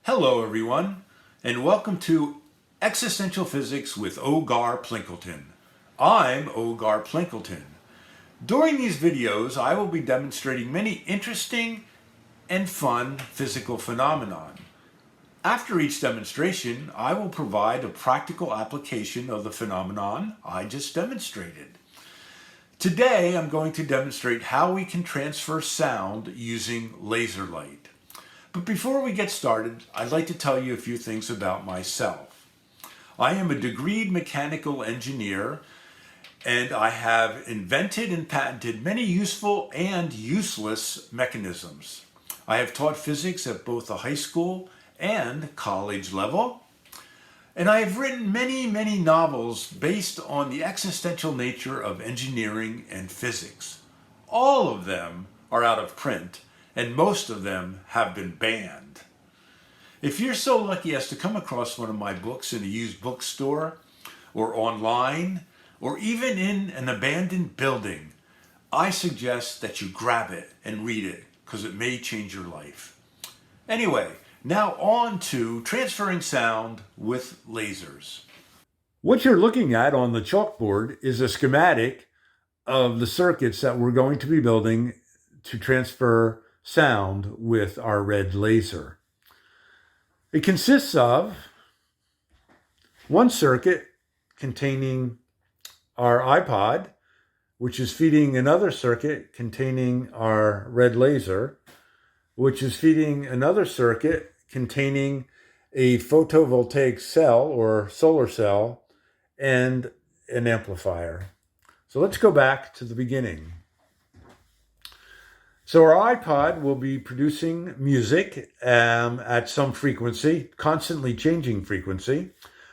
Hello everyone, and welcome to Existential Physics with Ogar Plinkelton. I'm Ogar Plinkelton. During these videos, I will be demonstrating many interesting and fun physical phenomenon. After each demonstration, I will provide a practical application of the phenomenon I just demonstrated. Today, I'm going to demonstrate how we can transfer sound using laser light. But before we get started, I'd like to tell you a few things about myself. I am a degreed mechanical engineer, and I have invented and patented many useful and useless mechanisms. I have taught physics at both the high school and college level, and I have written many novels based on the existential nature of engineering and physics. All of them are out of print, and most of them have been banned. If you're so lucky as to come across one of my books in a used bookstore, or online, or even in an abandoned building, I suggest that you grab it and read it, because it may change your life. Anyway, now on to transferring sound with lasers. What you're looking at on the chalkboard is a schematic of the circuits that we're going to be building to transfer sound with our red laser. It consists of one circuit containing our iPod, which is feeding another circuit containing our red laser, which is feeding another circuit containing a photovoltaic cell or solar cell and an amplifier. So let's go back to the beginning. So our iPod will be producing music at some frequency, constantly changing frequency.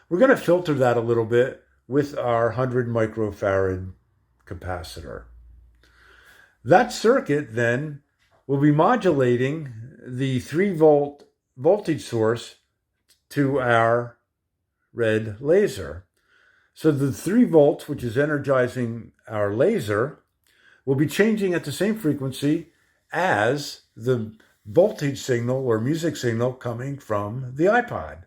We're going to filter that a little bit with our 100 microfarad capacitor. That circuit then will be modulating the 3-volt voltage source to our red laser. So the 3 volts, which is energizing our laser, will be changing at the same frequency as the voltage signal or music signal coming from the iPod.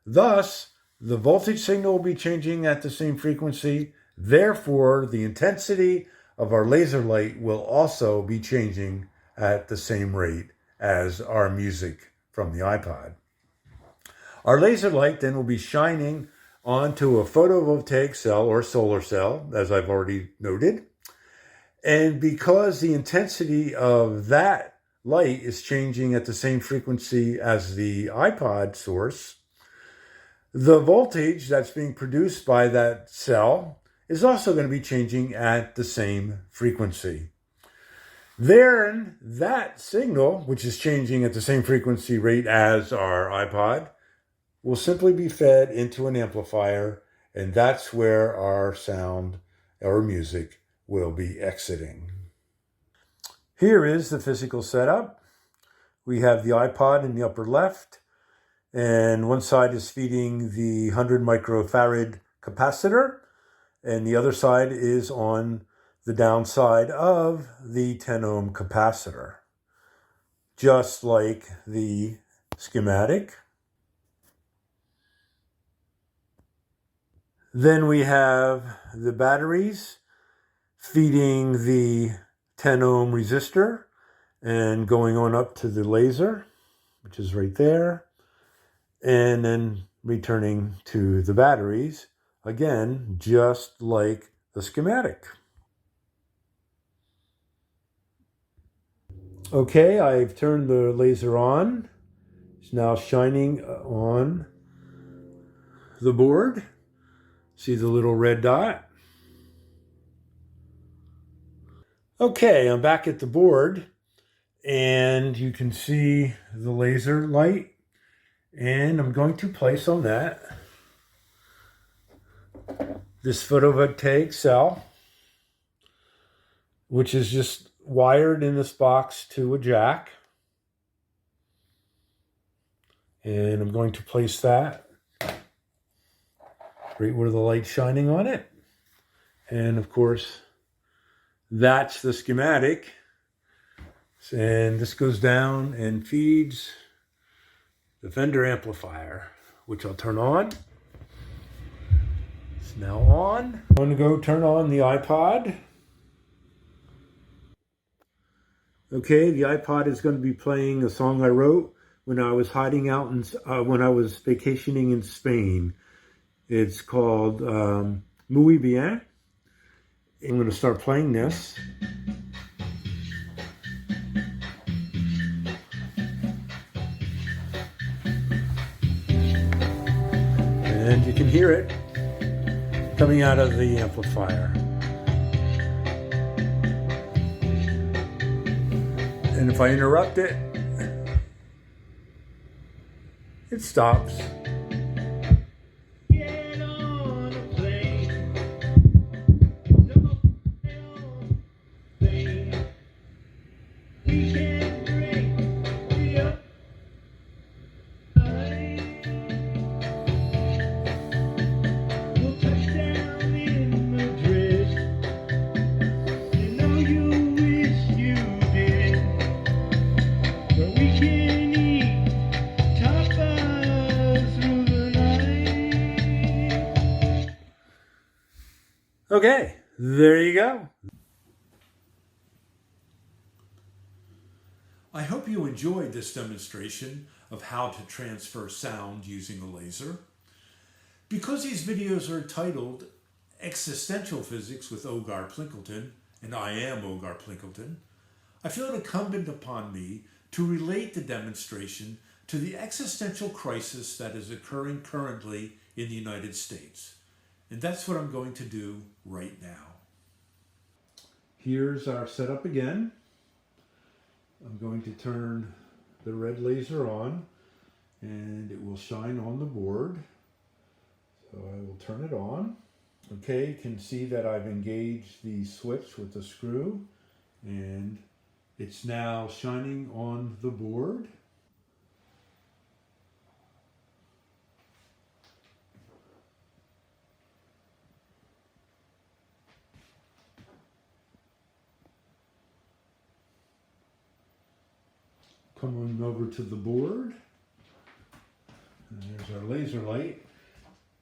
Thus, the voltage signal will be changing at the same frequency. Therefore, the intensity of our laser light will also be changing at the same rate as our music from the iPod. Our laser light then will be shining onto a photovoltaic cell or solar cell, as I've already noted. And because the intensity of that light is changing at the same frequency as the iPod source, the voltage that's being produced by that cell is also going to be changing at the same frequency. Then that signal, which is changing at the same frequency rate as our iPod, will simply be fed into an amplifier, and that's where our sound or music will be exiting. Here is the physical setup. We have the iPod in the upper left, and one side is feeding the 100 microfarad capacitor, and the other side is on the downside of the 10 ohm capacitor, just like the schematic. Then we have the batteries feeding the 10 ohm resistor and going on up to the laser, which is right there, and then returning to the batteries, again, just like the schematic. Okay, I've turned the laser on. It's now shining on the board. See the little red dot? Okay, I'm back at the board, and you can see the laser light, and I'm going to place on that this photovoltaic cell, which is just wired in this box to a jack. And I'm going to place that right where the light's shining on it. And of course, that's the schematic. And this goes down and feeds the Fender amplifier, which I'll turn on. It's now on. I'm going to go turn on the iPod. Okay, the iPod is going to be playing a song I wrote when I was hiding out when I was vacationing in Spain. It's called Muy Bien. I'm going to start playing this. And you can hear it coming out of the amplifier. And if I interrupt it, it stops. Okay, there you go. I hope you enjoyed this demonstration of how to transfer sound using a laser. Because these videos are titled Existential Physics with Ogar Plinkelton, and I am Ogar Plinkelton, I feel it incumbent upon me to relate the demonstration to the existential crisis that is occurring currently in the United States. And that's what I'm going to do right now. Here's our setup again. I'm going to turn the red laser on and it will shine on the board. So I will turn it on. Okay, you can see that I've engaged the switch with the screw and it's now shining on the board. Coming over to the board, and there's our laser light,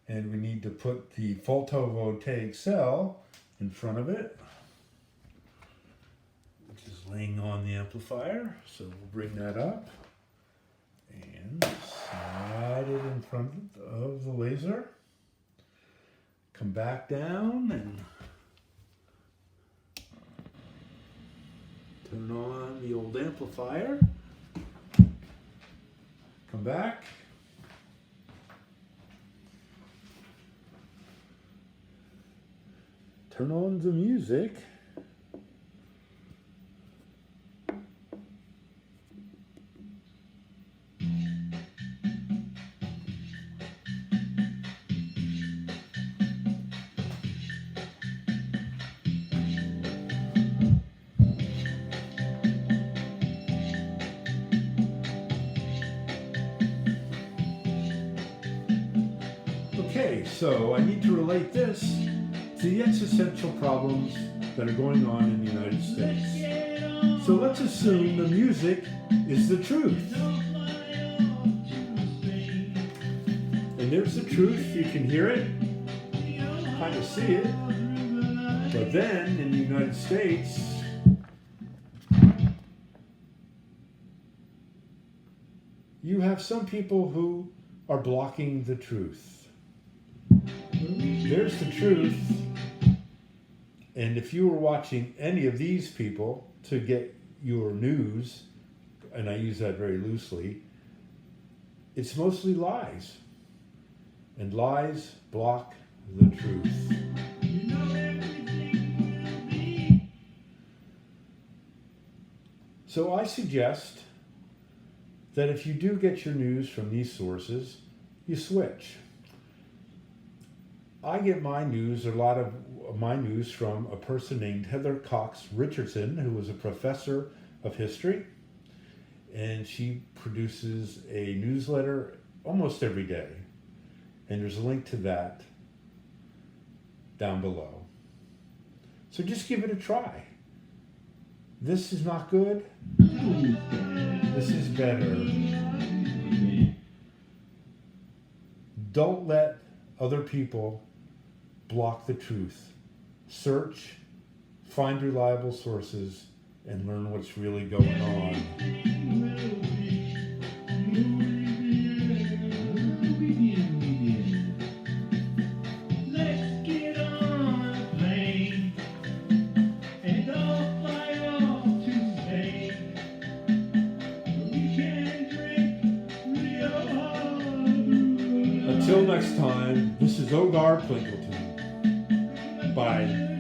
and we need to put the photovoltaic cell in front of it, which is laying on the amplifier. So we'll bring that up and slide it in front of the laser. Come back down and turn on the old amplifier. Come back. Turn on the music. Okay, so I need to relate this to the existential problems that are going on in the United States. So let's assume the music is the truth. And there's the truth, you can hear it, kind of see it. But then in the United States, you have some people who are blocking the truth. There's the truth, and if you were watching any of these people to get your news, and I use that very loosely, it's mostly lies, and lies block the truth. So I suggest that if you do get your news from these sources, you switch. I get my news, a lot of my news, from a person named Heather Cox Richardson, who was a professor of history, and she produces a newsletter almost every day. And there's a link to that down below. So just give it a try. This is not good. This is better. Don't let other people block the truth. Search, find reliable sources, and learn what's really going on. Let's get on a plane and go fly off to Spain. We can drink real hard. Until next time, this is Ogar Plinkelton. Bye.